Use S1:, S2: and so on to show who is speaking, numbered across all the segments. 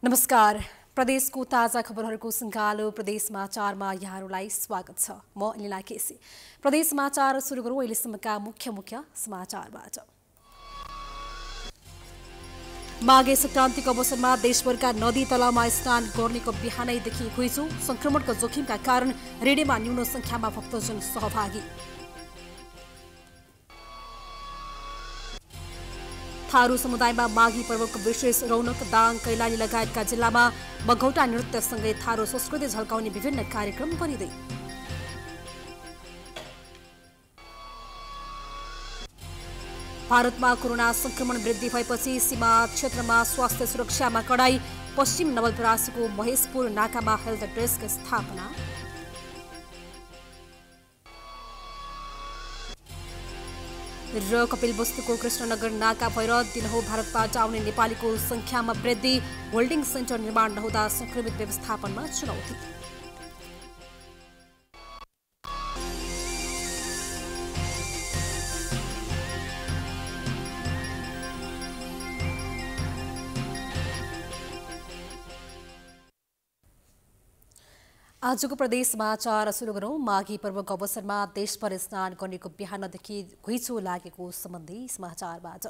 S1: नमस्कार। प्रदेशको ताजा खबरहरूको सँगालो प्रदेश समाचारमा यहाँहरूलाई स्वागत छ। म लीला केसी। प्रदेश समाचार सुरु गरौँ अहिलेसम्मका मुख्य समाचारबाट। माघे संक्रान्तिको अवसरमा देशभरका नदी तलाउमा स्नान गर्नेको बिहानैदेखि घुइँचो, संक्रमणको जोखिमका कारण रेडेमा न्यून संख्यामा भक्तजन सहभागी। थारू समुदायमा माघी पर्वको विशेष रौनक, दाङ, कैलाली लगायतका जिल्लामा मगौटा नृत्यसँगै थारू संस्कृति झल्काउने विभिन्न कार्यक्रम बनिँदै। भारतमा कोरोना संक्रमण वृद्धि भएपछि सीमा क्षेत्रमा स्वास्थ्य सुरक्षामा कडाई, पश्चिम नवलपरासीको महेशपुर नाकामा हेल्थ डेस्क स्थापना। र कपिलवस्तुको कृष्णनगर नाका भएर दिनहुँ भारतबाट आउने नेपालीको संख्यामा वृद्धि, होल्डिङ सेन्टर निर्माण नहुँदा संक्रमित व्यवस्थापनमा चुनौती। आजको प्रदेश समाचार सुरु गरौँ। माघी पर्वको अवसरमा देशभर स्नान गर्नेको बिहानदेखि घुइँचो लागेको सम्बन्धी समाचारबाट।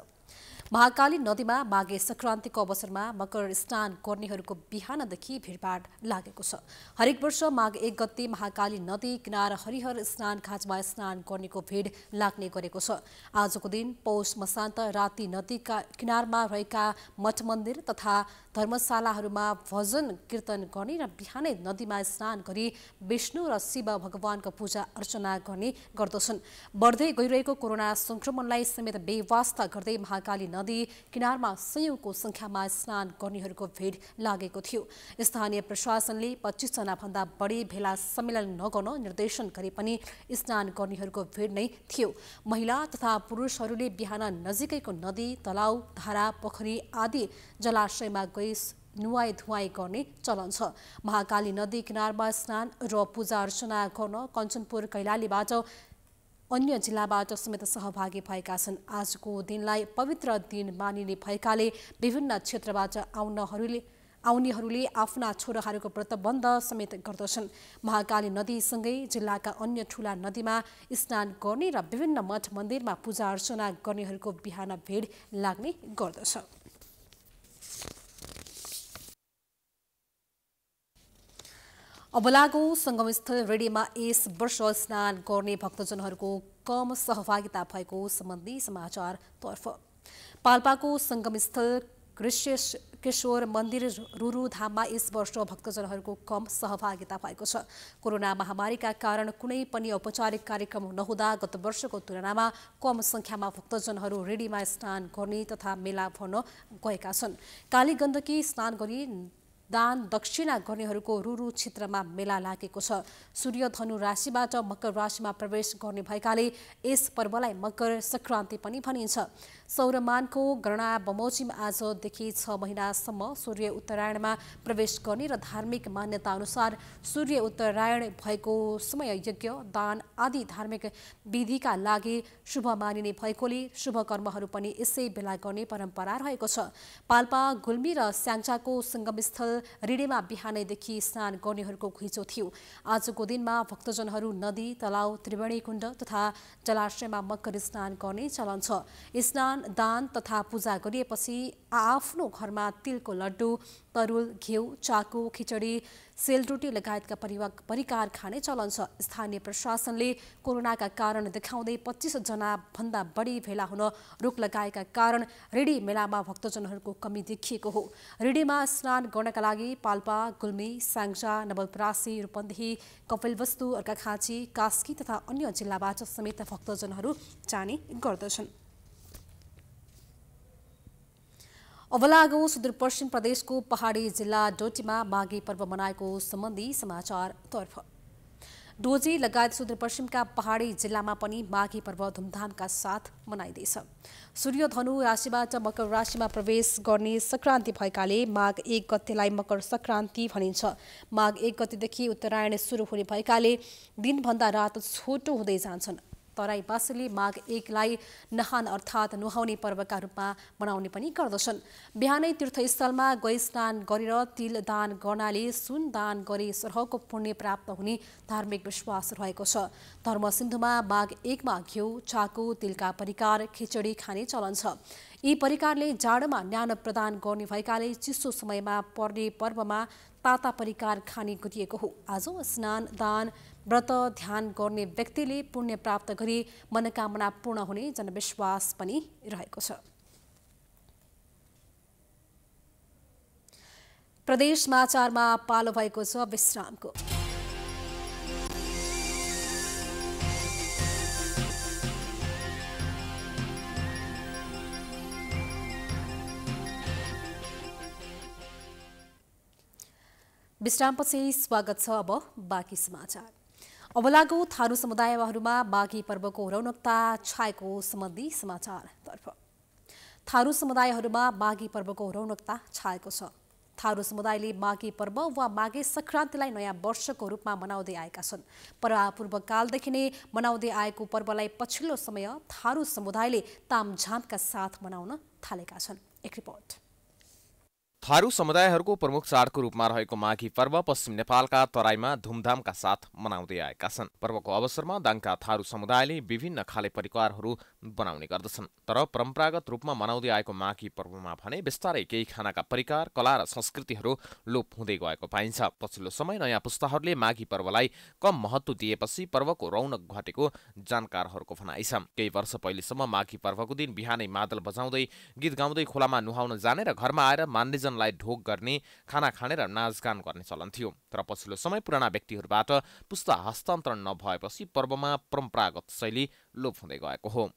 S1: महाकाली नदीमा माघे संक्रान्तिको अवसरमा मकर स्नान गर्नेहरूको बिहानदेखि भिडभाड लागेको छ। हरेक वर्ष माघ 1 गते महाकाली नदी किनार हरिहर स्नान घाटमा स्नान गर्नेको भिड लाग्ने गरेको छ। आजको दिन पौष मसान्त राति नदीका किनारमा रहेका मठ मन्दिर तथा धर्मशालाहरूमा भजन कीर्तन गर्ने र बिहानै नदीमा स्नान गरी विष्णु र शिव भगवानको पूजा अर्चना गर्ने गर्दछन्। बढ्दै गइरहेको कोरोना संक्रमणलाई समेत बेवास्ता गर्दै महाकाली नदी किनारमा सयौंको संख्यामा स्नान गर्नेहरूको भिड लागेको थियो। स्थानीय प्रशासनले 25 जना भन्दा बढी भेला सम्मेलन नगर्न निर्देशन गरे पनि स्नान गर्नेहरूको भिड नै थियो। महिला तथा पुरुषहरूले बिहान नजिकैको नदी, तलाउ, धारा, पोखरी आदि जलाशयमा गई नुहाई धुवाई गर्ने चलन छ। महाकाली नदी किनारमा स्नान र पूजा अर्चना गर्न कञ्चनपुर, कैलालीबाट अन्य जिल्लाबाट समेत सहभागी भएका छन्। आजको दिनलाई पवित्र दिन मानिने भएकाले विभिन्न क्षेत्रबाट आउनेहरूले आफ्ना छोराहरूको व्रतबन्ध समेत गर्दछन्। महाकाली नदीसँगै जिल्लाका अन्य ठूला नदीमा स्नान गर्ने र विभिन्न मठ मन्दिरमा पूजा अर्चना गर्नेहरूको बिहान भिड लाग्ने गर्दछ। अबलागो संगमस्थल रेडीमा यस वर्ष स्नान गर्ने भक्तजनहरूको कम सहभागिता भएको सम्बन्धी समाचारतर्फ। पाल्पाको संगमस्थल कृष्णेश्वर मन्दिर रुरु धाममा यस वर्ष भक्तजनहरूको कम सहभागिता भएको छ। कोरोना महामारीका कारण कुनै पनि औपचारिक कार्यक्रम नहुँदा गत वर्षको तुलनामा कम संख्यामा भक्तजनहरू रेडीमा स्नान गर्ने तथा मेला भर्न गएका छन्। काली गण्डकी स्नान गरी दान दक्षिणा गर्नेहरूको रुरु क्षेत्रमा मेला लागेको छ। सूर्य धनु राशिबाट मकर राशिमा प्रवेश गर्ने भएकाले यस पर्वलाई मकर संक्रान्ति पनि भनिन्छ। सौरमानको गणना बमोजिम आजदेखि 6 महिनासम्म सूर्य उत्तरायणमा प्रवेश गर्ने र धार्मिक मान्यता अनुसार सूर्य उत्तरायण भएको समय यज्ञ, दान आदि धार्मिक विधिका लागि शुभ मानिने भएकोले शुभ कर्महरू पनि यसै बेला गर्ने परम्परा रहेको छ। पाल्पा, गुल्मी र स्याङ्जाको संगमस्थल रेडेमा बिहानैदेखि स्नान गर्नेहरूको घुइँचो थियो। आजको दिनमा भक्तजनहरू नदी, तलाउ, त्रिवेणी कुण्ड तथा जलाशयमा मकर स्नान गर्ने चलन छ। स्नान, दान तथा पूजा गरिएपछि आफ्नो घरमा तिलको लड्डु, तरुल, घिउ, चाकु, खिचडी, सेलरोटी लगायतका परिकार खाने चलन छ। स्थानीय प्रशासनले कोरोनाका कारण देखाउँदै 25 जना भन्दा बढी भेला हुन रोक लगाएका कारण रेडी मेलामा भक्तजनहरूको कमी देखिएको हो। रेडीमा स्नान गर्नका लागि पाल्पा, गुल्मी, स्याङ्जा, नवलपरासी, रूपन्देही, कपिलवस्तु, अर्घाखाँची, कास्की तथा अन्य जिल्लाबाट समेत भक्तजनहरू जाने गर्दछन्। अबलागो सुदूरपश्चिम प्रदेशको पहाडी जिल्ला डोटीमा माघी पर्व मनाएको सम्बन्धी समाचारतर्फ। डोजी लगायत सुदूरपश्चिमका पहाडी जिल्लामा पनि माघी पर्व धुमधामका साथ मनाइँदैछ। सूर्य धनु राशिबाट मकर राशिमा प्रवेश गर्ने संक्रान्ति भएकाले माघ 1 गतेलाई मकर संक्रान्ति भनिन्छ। माघ 1 गतेदेखि उत्तरायण सुरु हुने भएकाले दिनभन्दा रात छोटो हुँदै जान्छन्। तराईवासीले माघ 1 लाई नहान अर्थात् नुहाउने पर्वका रूपमा मनाउने पनि गर्दछन्। बिहानै तीर्थस्थलमा गई स्नान गरेर तिल दान गर्नाले सुन दान गरे सरहको पुण्य प्राप्त हुने धार्मिक विश्वास रहेको छ। धर्मसिन्धुमा माघ 1 मा घिउ, चाकु, तिलका परिकार, खिचडी खाने चलन छ। यी परिकारले जाडोमा न्यानो प्रदान गर्ने भएकाले चिसो समयमा पर्ने पर्वमा ताता परिकार खाने गरिएको हो। आज स्नान, दान, व्रत, ध्यान गर्ने व्यक्तिले पुण्य प्राप्त गरी मनोकामना पूर्ण हुने जनविश्वास पनि रहेको छ। प्रदेश समाचारमा पालो भएको छ विश्रामको। विश्रामपछि स्वागत छ। अब बाँकी समाचार। अबलाको थारू समुदायहरूमा माघी पर्वको रौनकता छाएको सम्बन्धी समाचारतर्फ। थारू समुदायहरूमा माघी पर्वको रौनकता छाएको छ। थारू समुदायले माघी पर्व वा माघे संक्रान्तिलाई नयाँ वर्षको रूपमा मनाउँदै आएका छन्। पूर्वकालदेखि नै मनाउँदै आएको पर्वलाई पछिल्लो समय थारू समुदायले तामझामका साथ मनाउन थालेका छन्। एक रिपोर्ट।
S2: थारू समुदायहरूको प्रमुख चाडको रूपमा रहेको माघी पर्व पश्चिम नेपालका तराईमा धुमधामका साथ मनाउँदै आएका छन्। पर्वको अवसरमा दाङका थारू समुदायले विभिन्न खाले परिकारहरू बनाउने गर्दछन्। तर परम्परागत रूपमा मनाउँदै आएको माघी पर्वमा भने बिस्तारै केही खानाका परिकार, कला र संस्कृतिहरू लोप हुँदै गएको पाइन्छ। पछिल्लो समय नयाँ पुस्ताहरूले माघी पर्वलाई कम महत्त्व दिएपछि पर्वको रौनक घटेको जानकारहरूको भनाइ छ। केही वर्ष पहिलेसम्म माघी पर्वको दिन बिहानै मादल बजाउँदै गीत गाउँदै खोलामा नुहाउन जाने र घरमा आएर मान्यजन लाई ढोक गर्ने, खाना खाने र नाचगान गर्ने चलन थियो। तर पछिल्लो समय पुराना व्यक्तिहरूबाट पुस्ता हस्तान्तरण नभएपछि पर्वमा परम्परागत शैली लोप हुँदै गएको हो।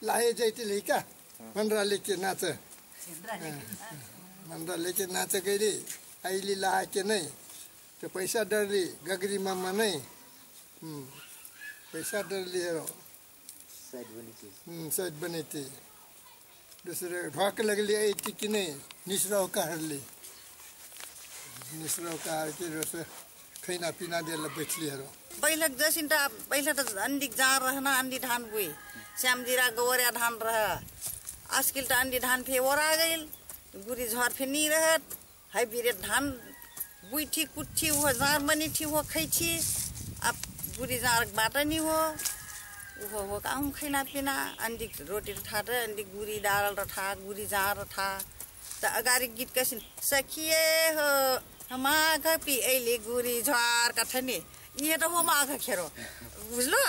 S3: लाए जैतिले का मनराले के नाच मनराले के नाच गइले आइली लाए के नै त्यो पैसा डरली गगरी मामा नै पैसा डरली हेरो साइड बनेती दूसरे ढाक लगली आई कि नहीं निसराव कारले निसराव कार के जैसे खैना पीना दे बैठली हेरो
S4: पहिला जसिन्टा पहिला त अंडी जार रहना अंडी धान बुई श्यामजीरा गोवरिया धान रह आजकल त अंडी धान फे ओरा गइल गुरी झर फे नी रहत हाई बिरे धान बुई ठीक कुठी हो जार मनी ठीक हो खैची अब गुरी जार बाटा नी हो वो काम खैना पीना अंडी रोटी ठा र अंडी गुरी दाल र ठा गुरी जार ठा त अगाडि गीत कसिन सखिए हो माघ पी ऐले गुरी झार कठनी ये त हो माघ खेरो बुझ्लो।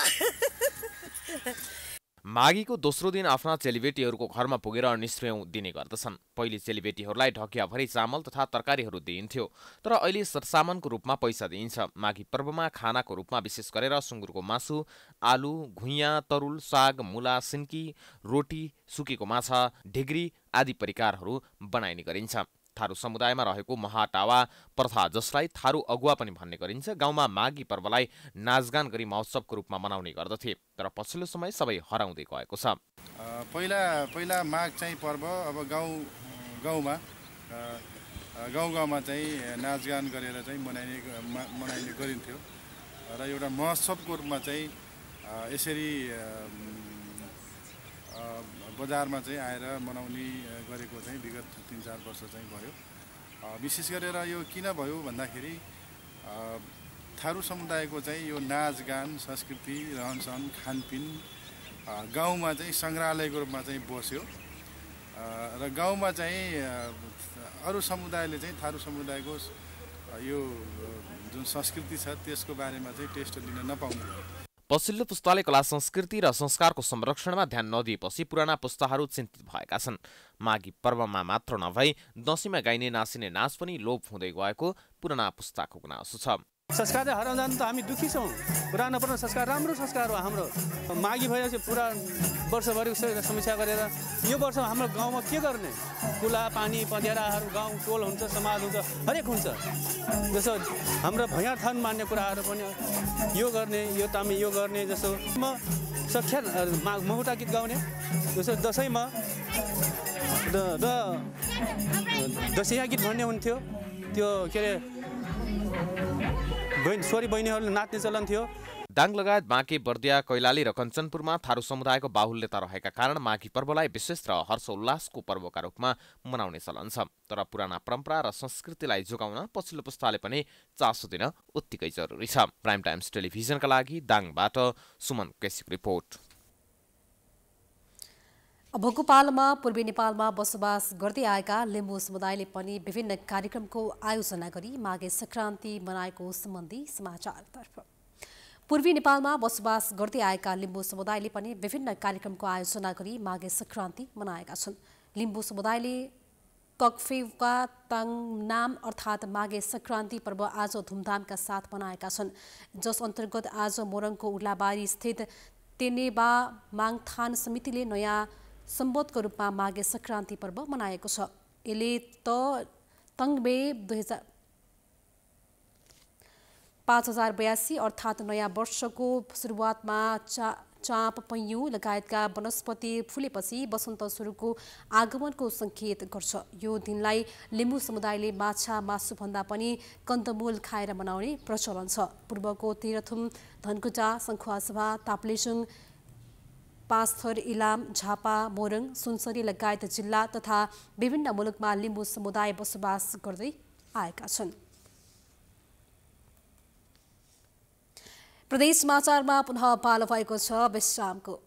S2: माघीको दोस्रो दिन आफ्ना चेलीबेटीहरूको घरमा पुगेर निस्रेउ दिने गर्दछन्। पहिले चेलीबेटीहरूलाई ढकियाभरि चामल तथा तरकारीहरू दिइन्थ्यो, तर अहिले सरसामानको रूपमा पैसा दिइन्छ। माघी पर्वमा खानाको रूपमा विशेष गरेर सुँगुरको मासु, आलु, घुइयाँ, तरुल, साग, मुला, सिन्की, रोटी, सुकेको माछा, ढिग्री आदि परिकारहरू बनाइने गरिन्छ। थारू समुदायमा रहेको महाटावा प्रथा, जसलाई थारू अगुवा पनि भन्ने गरिन्छ, गाउँमा माघी पर्वलाई नाचगान गरी महोत्सवको रूपमा मनाउने गर्दथे। तर पछिल्लो समय सबै हराउँदै गएको छ।
S5: पहिला माघ चाहिँ पर्व अब गाउँमा चाहिँ नाचगान गरेर चाहिँ मनाइने गरिन्थ्यो र एउटा महोत्सवको रूपमा चाहिँ यसरी बजारमा चाहिँ आएर मनाउने गरेको चाहिँ विगत 3-4 वर्ष चाहिँ भयो। विशेष गरेर यो किन भयो भन्दाखेरि थारू समुदायको चाहिँ यो नाचगान, संस्कृति, रहनसहन, खानपिन गाउँमा चाहिँ सङ्ग्रहालयको रूपमा चाहिँ बस्यो र गाउँमा चाहिँ अरू समुदायले चाहिँ थारू समुदायको यो जुन संस्कृति छ त्यसको बारेमा चाहिँ टेस्ट लिन नपाउने भयो।
S2: पछिल्लो पुस्ताले कला संस्कृति र संस्कारको संरक्षणमा ध्यान नदिएपछि पुराना पुस्ताहरू चिन्तित भएका छन्। माघी पर्वमा मात्र नभई दशैँमा गाइने नाचिने नाच पनि लोप हुँदै गएको पुराना पुस्ताको गुनासो छ।
S6: संस्कार चाहिँ हराउन जानु त हामी दुखी छौँ। पुरानो संस्कार राम्रो संस्कार हो हाम्रो। माघी भएपछि पुरा वर्षभरि समीक्षा गरेर यो वर्ष हाम्रो गाउँमा के गर्ने, कुला पानी पँध्याराहरू गाउँ टोल हुन्छ, समाज हुन्छ, हरेक हुन्छ। जस्तो हाम्रो भैया थान मान्ने कुराहरू पनि यो गर्ने, यो तामी यो गर्ने। जस्तो म सख्यान महुटा गीत गाउने, जस्तो दसैँमा दसैँ गीत भन्ने हुन्थ्यो। त्यो के अरे छोरी बहिनीहरूले नाच्ने चलन थियो।
S2: दाङ लगायत बाँके, बर्दिया, कैलाली र कञ्चनपुरमा थारू समुदायको बाहुल्यता रहेका कारण माघी पर्वलाई विशेष र हर्षोल्लासको पर्वका रूपमा मनाउने चलन छ। तर पुराना परम्परा र संस्कृतिलाई जोगाउन पछिल्लो पुस्ताले पनि चासो दिन उत्तिकै जरुरी छ। प्राइम टाइम्स टेलिभिजनका लागि दाङबाट सुमन केसीको रिपोर्ट।
S1: अबको पालमा पूर्वी नेपालमा बसोबास गर्दै आएका लिम्बू समुदायले पनि विभिन्न कार्यक्रमको आयोजना गरी माघे संक्रान्ति मनाएको सम्बन्धी समाचारतर्फ। पूर्वी नेपालमा बसोबास गर्दै आएका लिम्बू समुदायले पनि विभिन्न कार्यक्रमको आयोजना गरी माघे संक्रान्ति मनाएका छन्। लिम्बू समुदायले कक्फेवा ताङ नाम अर्थात् माघे संक्रान्ति पर्व आज धुमधामका साथ मनाएका छन्, जस अन्तर्गत आज मोरङको उर्लाबारी स्थित तेनेबा माङथान समितिले नयाँ सम्बोधको रूपमा माघे संक्रान्ति पर्व मनाएको छ। यसले तङ्बे 5082 अर्थात् नयाँ वर्षको सुरुवातमा चाँप, पैयुँ लगायतका वनस्पति फुलेपछि वसन्त सुरुको आगमनको सङ्केत गर्छ। यो दिनलाई लिम्बू समुदायले माछा मासुभन्दा पनि कन्दमूल खाएर मनाउने प्रचलन छ। पूर्वको तेह्रथुम, धनकुटा, सङ्खुवासभा, ताप्लेजुङ, पाँचथर, इलाम, झापा, मोरङ, सुनसरी लगायत जिल्ला तथा विभिन्न मुलुकमा लिम्बू समुदाय बसोबास गर्दै आएका छन्। प्रदेश समाचारमा पुनः पालो भएको छ विश्रामको।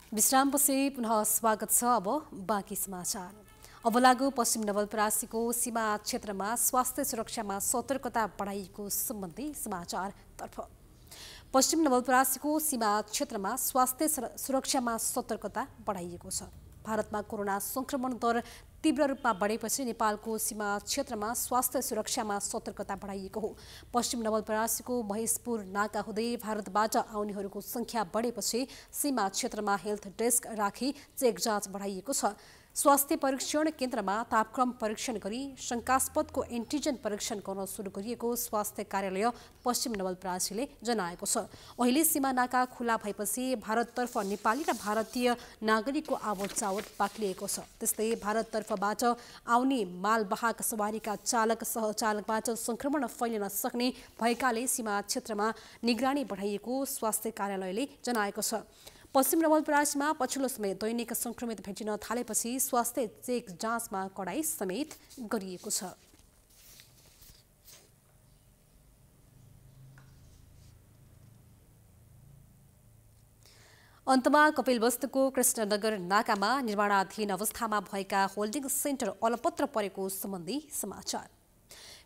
S1: विश्रामपछि पुनः स्वागत छ। अब बाँकी समाचार। अब लागू पश्चिम नवलपरासीको सीमा क्षेत्रमा स्वास्थ्य सुरक्षामा सतर्कता बढाइएको सम्बन्धी समाचारतर्फ। पश्चिम नवलपरासीको सीमा क्षेत्रमा स्वास्थ्य सुरक्षामा सतर्कता बढाइएको छ। भारतमा कोरोना संक्रमण दर तीव्र रूपमा बढेपछि नेपालको सीमा क्षेत्रमा स्वास्थ्य सुरक्षामा सतर्कता बढाइएको हो। पश्चिम नवलपरासीको महेशपुर नाका हुँदै भारतबाट आउनेहरूको संख्या बढेपछि सीमा क्षेत्रमा हेल्थ डेस्क राखी चेक जाँच बढाइएको छ। स्वास्थ्य परीक्षण केन्द्रमा तापक्रम परीक्षण गरी शङ्कास्पदको एन्टिजेन परीक्षण गर्न सुरु गरिएको स्वास्थ्य कार्यालय पश्चिम नवलपरासीले जनाएको छ। अहिले सीमा नाका खुला भएपछि भारततर्फ नेपाली र भारतीय नागरिकको आवत जावत बाक्लिएको छ। त्यस्तै भारततर्फबाट आउने मालवाहक सवारीका चालक सहचालकबाट संक्रमण फैलिन सक्ने भएकाले सीमा क्षेत्रमा निगरानी बढाइएको स्वास्थ्य कार्यालयले जनाएको छ। पश्चिम नवलपरासीमा पछिल्लो समय दैनिक संक्रमित भेटिन थालेपछि स्वास्थ्य चेक जाँचमा कडाई समेत गरिएको छ। अन्तमा कपिलवस्तुको कृष्णनगर नाकामा निर्माणाधीन अवस्थामा भएका होल्डिङ सेन्टर अलपत्र परेको सम्बन्धी समाचार।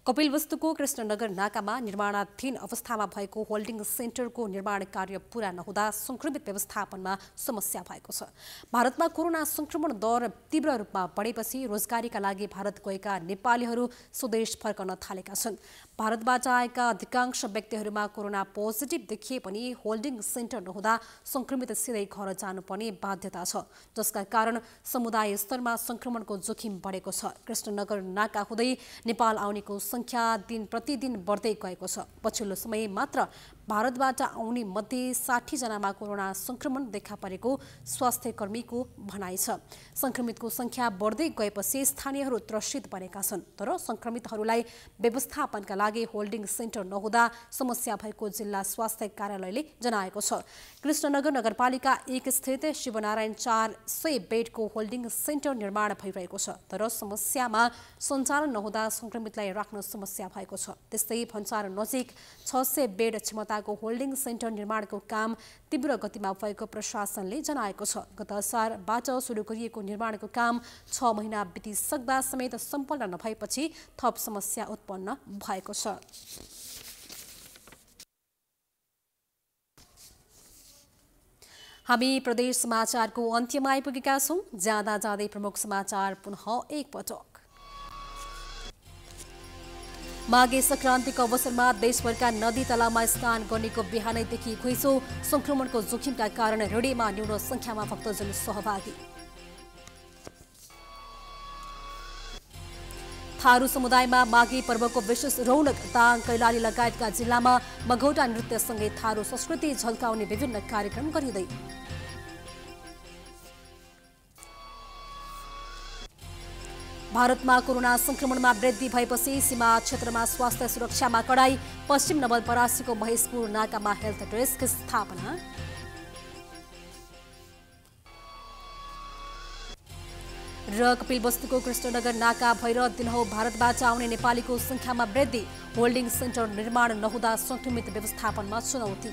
S1: कपिलवस्तुको कृष्णनगर नाकामा निर्माणाधीन अवस्थामा भएको होल्डिङ सेन्टरको निर्माण कार्य पूरा नहुँदा संक्रमित व्यवस्थापनमा समस्या भएको छ। भारतमा कोरोना संक्रमण दर तीव्र रूपमा बढेपछि रोजगारीका लागि भारत गएका नेपालीहरू स्वदेश फर्कन थालेका छन्। भारतबाट आएका अधिकांश व्यक्तिहरूमा कोरोना पोजिटिभ देखिए पनि होल्डिङ सेन्टर नहुँदा संक्रमित सिधै घर जानुपर्ने बाध्यता छ, जसका कारण समुदाय स्तरमा संक्रमणको जोखिम बढेको छ। कृष्णनगर नाका हुँदै नेपाल आउनेको संख्या दिन प्रतिदिन बढ्दै गएको छ। पछिल्लो समय मात्र भारतबाट आउने मध्ये 60 जनामा कोरोना संक्रमण देखा परेको स्वास्थ्य कर्मीको भनाइ छ। संक्रमितको संख्या बढ्दै गएपछि स्थानीयहरू त्रसित बनेका छन्, तर संक्रमितहरूलाई व्यवस्थापनका लागि होल्डिङ सेन्टर नहुँदा समस्या भएको जिल्ला स्वास्थ्य कार्यालयले जनाएको छ। कृष्णनगर नगरपालिका 1 स्थित शिवनारायण 400 बेडको होल्डिङ सेन्टर निर्माण भइरहेको छ, तर समस्यामा सञ्चालन नहुँदा संक्रमितलाई राख्न समस्या भएको छ। त्यस्तै भन्सार नजिक 600 बेड क्षमताको होल्डिङ सेन्टर निर्माणको काम तीव्र गतिमा भएको प्रशासनले जनाएको छ। गत असारबाट सुरु गरिएको निर्माणको काम 6 महिना बितिसक्दा समेत सम्पन्न नभएपछि थप समस्या उत्पन्न भएको छ। हामी प्रदेश समाचारको अन्त्यमा आइपुगेका छौं। जाँदा जाँदै प्रमुख समाचार पुनः एकपटक। माघे संक्रान्तिको अवसरमा देशभरका नदी तलाउमा स्नान गर्नेको बिहानैदेखि घुइँचो, संक्रमणको जोखिमका कारण ऋणीमा न्यून संख्यामा भक्तजन सहभागी। थारू समुदायमा माघी पर्वको विशेष रौनक दाङ कैलाली लगायतका जिल्लामा मघौटा नृत्यसँगै थारू संस्कृति झल्काउने विभिन्न कार्यक्रम गरिँदै। भारतमा कोरोना संक्रमणमा वृद्धि भएपछि सीमा क्षेत्रमा स्वास्थ्य सुरक्षामा कडाई। पश्चिम नवलपरासीको महेशपुर नाकामा हेल्थ डेस्क स्थापना। र कपिलवस्तुको कृष्णनगर नाका भएर दिनहौ भारतबाट आउने नेपालीको संख्यामा वृद्धि। होल्डिङ सेन्टर निर्माण नहुँदा संक्रमित व्यवस्थापनमा चुनौती।